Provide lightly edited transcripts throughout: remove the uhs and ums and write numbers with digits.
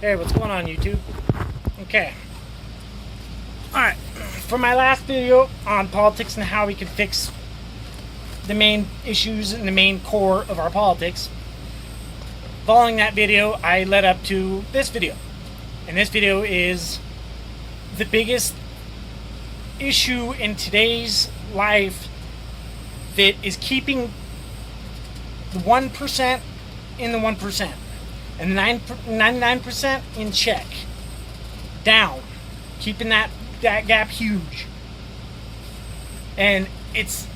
Hey, what's going on, YouTube? Okay. Alright. For my last video on politics and how we can fix the main issues and the main core of our politics, following that video, I led up to this video. And this video is the biggest issue in today's life that is keeping the 1% in the 1%. And 99% in check, down, keeping that gap huge. And it's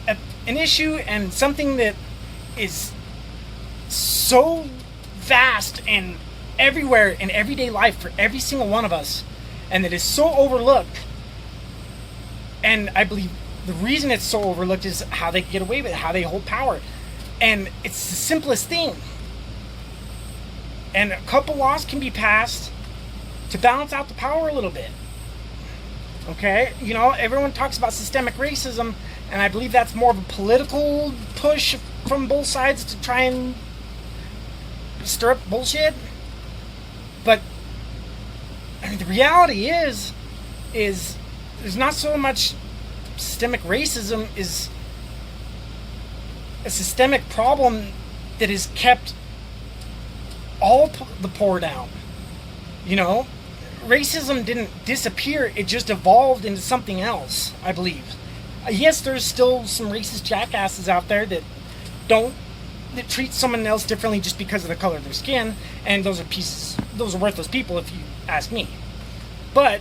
an issue and something that is so vast and everywhere in everyday life for every single one of us, and that is so overlooked. And I believe the reason it's so overlooked is how they get away with it, how they hold power. And it's the simplest thing. And a couple laws can be passed to balance out the power a little bit. Okay? You know, everyone talks about systemic racism, and I believe that's more of a political push from both sides to try and stir up bullshit. But I mean, the reality is there's not so much systemic racism is a systemic problem that is kept all the poor down. You know, racism didn't disappear, it just evolved into something else, I believe. Yes, there's still some racist jackasses out there that treat someone else differently just because of the color of their skin, and those are worthless people if you ask me. But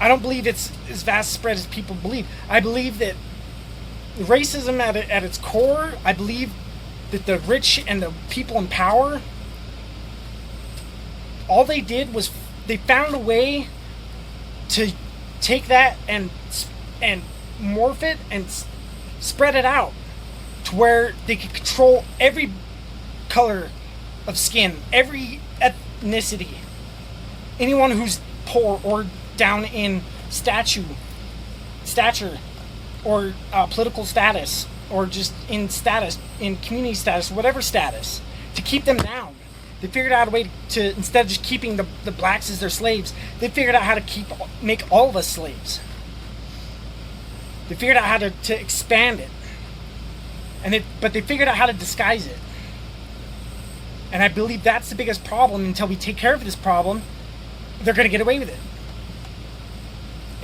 I don't believe it's as vast spread as people believe. I believe that racism at its core, I believe that the rich and the people in power, all they did was they found a way to take that and morph it and spread it out to where they could control every color of skin, every ethnicity, anyone who's poor or down in stature or political status, or just in status, in community status, whatever status, to keep them down. They figured out a way to, instead of just keeping the blacks as their slaves, they figured out how to make all of us slaves. They figured out how to expand it. But they figured out how to disguise it. And I believe that's the biggest problem. Until we take care of this problem, they're going to get away with it.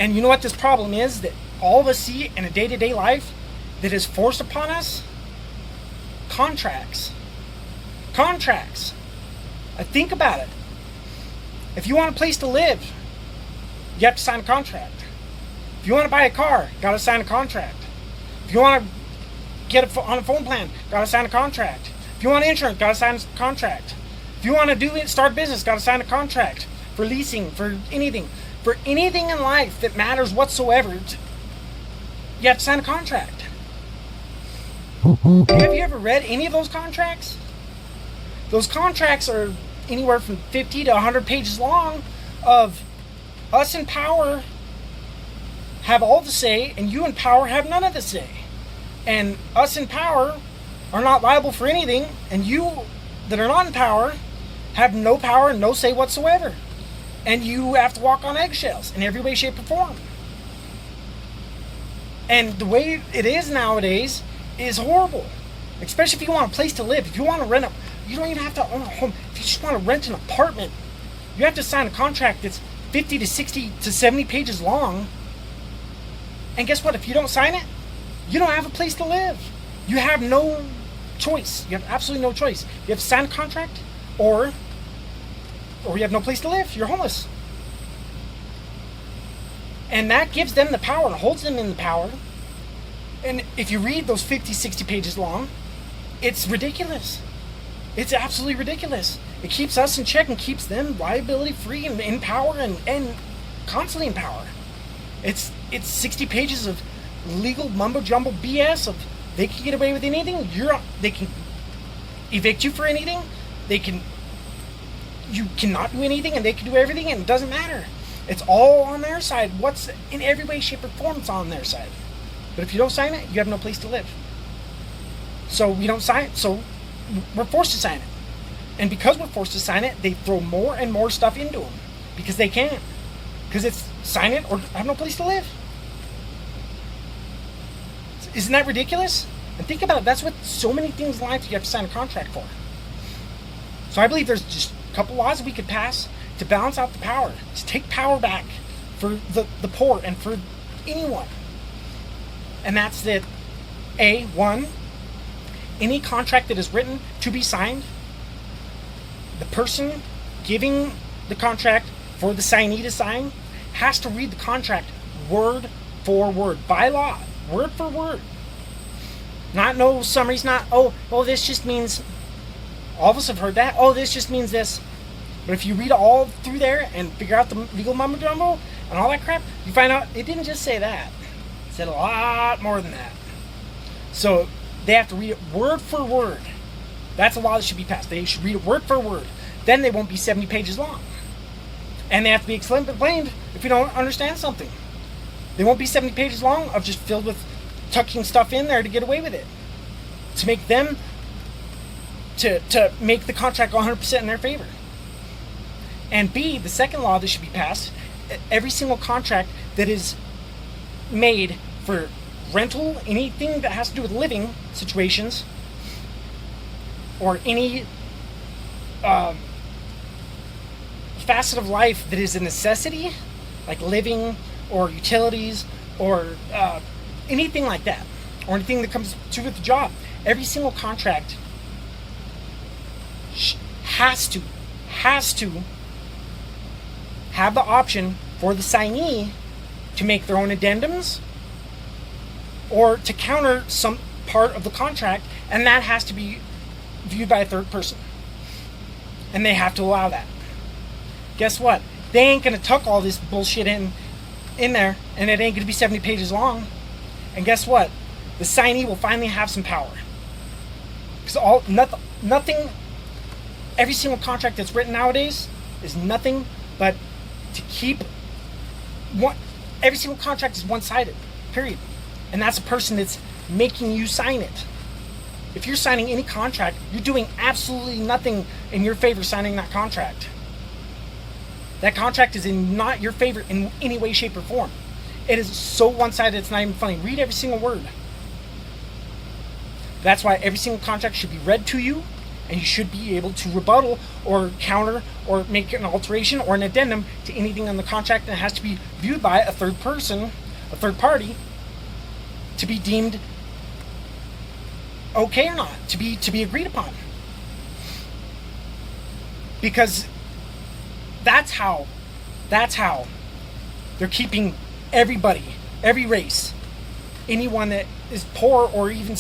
And you know what this problem is that all of us see in a day-to-day life that is forced upon us? Contracts. Think about it. If you want a place to live, you have to sign a contract. If you want to buy a car, got to sign a contract. If you want to get on a phone plan, got to sign a contract. If you want insurance, got to sign a contract. If you want to start a business, got to sign a contract. For leasing, for anything in life that matters whatsoever, you have to sign a contract. Have you ever read any of those contracts? Those contracts are anywhere from 50 to 100 pages long of us in power have all the say and you in power have none of the say. And us in power are not liable for anything, and you that are not in power have no power and no say whatsoever. And you have to walk on eggshells in every way, shape, or form. And the way it is nowadays is horrible. Especially if you want a place to live. If you want to rent you don't even have to own a home. If you just want to rent an apartment, you have to sign a contract that's 50 to 60 to 70 pages long. And guess what? If you don't sign it, you don't have a place to live. You have no choice. You have absolutely no choice. You have to sign a contract, or you have no place to live. You're homeless. And that gives them the power and holds them in the power. And if you read those 50, 60 pages long, it's ridiculous. It's absolutely ridiculous. It keeps us in check and keeps them liability free and in power and constantly in power. It's 60 pages of legal mumbo jumbo BS of they can get away with anything. They can evict you for anything. You cannot do anything, and they can do everything, and it doesn't matter. It's all on their side. What's in every way, shape, or form, it's on their side. But if you don't sign it, you have no place to live. So we don't sign it. So we're forced to sign it. And because we're forced to sign it, they throw more and more stuff into them because they can. Because it's sign it or have no place to live. Isn't that ridiculous? And think about it. That's what so many things in life you have to sign a contract for. So I believe there's just a couple laws we could pass to balance out the power, to take power back for the poor and for anyone. And that's that, one, any contract that is written to be signed, the person giving the contract for the signee to sign has to read the contract word for word, by law, word for word. Not no summaries, not, this just means, all of us have heard that, this just means this. But if you read all through there and figure out the legal mumbo jumbo and all that crap, you find out it didn't just say that. It said a lot more than that. So they have to read it word for word. That's a law that should be passed. They should read it word for word. Then they won't be 70 pages long. And they have to be explained if you don't understand something. They won't be 70 pages long of just filled with tucking stuff in there to get away with it. To make them, to make the contract 100% in their favor. And B, the second law that should be passed, every single contract that is made for rental, anything that has to do with living situations, or any facet of life that is a necessity, like living or utilities or anything like that, or anything that comes to with the job, every single contract has to have the option for the signee to make their own addendums or to counter some part of the contract, and that has to be viewed by a third person. And they have to allow that. Guess what? They ain't going to tuck all this bullshit in there, and it ain't going to be 70 pages long. And guess what? The signee will finally have some power. Because nothing, every single contract that's written nowadays is nothing but to keep every single contract is one-sided, period. And that's a person that's making you sign it. If you're signing any contract, you're doing absolutely nothing in your favor signing that contract. That contract is not your favor in any way, shape, or form. It is so one-sided, it's not even funny. Read every single word. That's why every single contract should be read to you, and you should be able to rebuttal or counter or make an alteration or an addendum to anything on the contract, and it has to be viewed by a third person, a third party, to be deemed okay or not, to be agreed upon. Because that's how they're keeping everybody, every race, anyone that is poor or even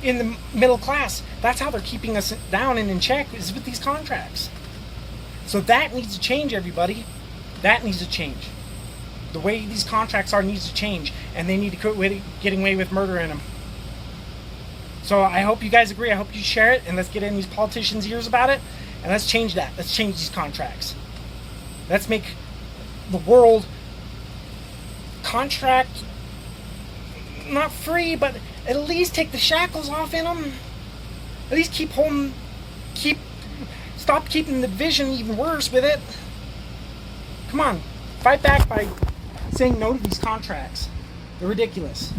in the middle class, that's how they're keeping us down and in check, is with these contracts. So that needs to change, everybody. That needs to change. The way these contracts are needs to change, and they need to quit getting away with murder in them. So I hope you guys agree. I hope you share it, and let's get in these politicians' ears about it, and let's change that. Let's change these contracts. Let's make the world contract not free, but at least take the shackles off in them. At least stop keeping the division even worse with it. Come on, fight back by saying no to these contracts. They're ridiculous.